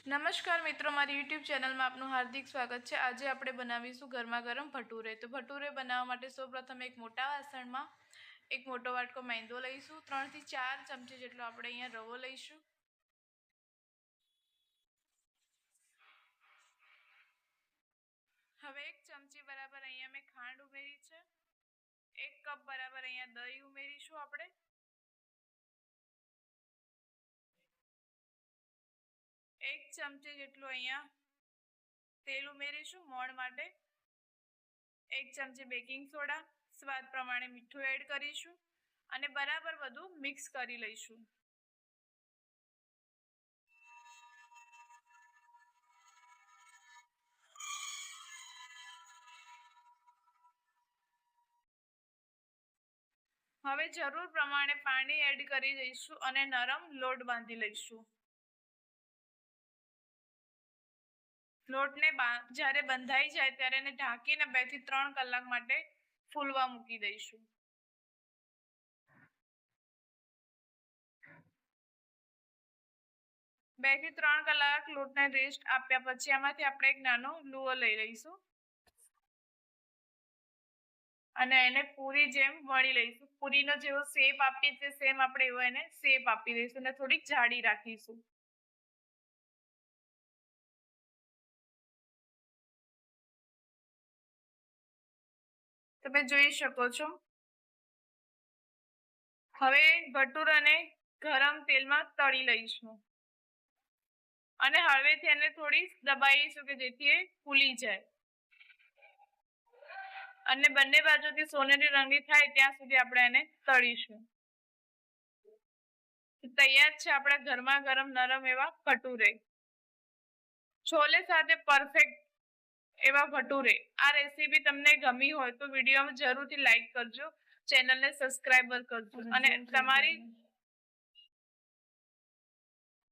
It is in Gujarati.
નમસ્કાર મિત્રો, મારી યુટ્યુબ ચેનલમાં આપનું હાર્દિક સ્વાગત છે। આજે આપણે બનાવીશું ગરમા ગરમ ભટુરે। તો ભટુરે બનાવવા માટે સૌપ્રથમ એક મોટા વાસણમાં એક મોટો વાટકો મેંદો લઈશું। 3 થી 4 ચમચી જેટલો આપણે અહીંયા રવો લઈશું। હવે 1 ચમચી બરાબર અહીંયા મેં ખાંડ ઉમેરી છે। 1 કપ બરાબર અહીંયા દહીં ઉમેરીશું આપણે। 1 ચમચી જેટલું અહીંયા તેલ ઉમેરીશું મોણ માટે। 1 ચમચી બેકિંગ સોડા, સ્વાદ પ્રમાણે મીઠું એડ કરીશું અને બરાબર બધું મિક્સ કરી લઈશું। હવે જરૂર પ્રમાણે પાણી એડ કરી દઈશું અને નરમ લોટ બાંધી લઈશું। લોટને જ્યારે બંધાઈ જાય ત્યારે એને ઢાંકીને 2 થી 3 કલાક માટે ફૂલવા મૂકી દઈશું। બે થી 3 કલાક લોટને રેસ્ટ આપ્યા પછી આમાંથી આપણે એક નાનો લુઓ લઈ લઈશું અને એને પૂરી જેમ વણી લઈશું। પૂરીનો જેવો શેપ આપીએ છે સેમ આપણે એવો એને શેપ આપી દઈશું અને થોડીક જાડી રાખીશું। તમે જોઈ શકો છો। હવે ભટુરાને ગરમ તેલમાં તળી લઈશું અને હળવેથી એને થોડી દબાવીશું કે જેથી એ ફૂલી જાય અને બંને બાજુથી સોનેરી રંગી થાય ત્યાં સુધી આપણે એને તળીશું। તૈયાર છે આપણા ગરમા ગરમ નરમ એવા ભટુરે। છોલે સાથે પરફેક્ટ એવા ભટુરે। આ રેસીપી તમને ગમી હોય તો વિડીયોમાં જરૂરથી લાઈક કરજો, ચેનલને સબસ્ક્રાઇબ કરજો અને તમારી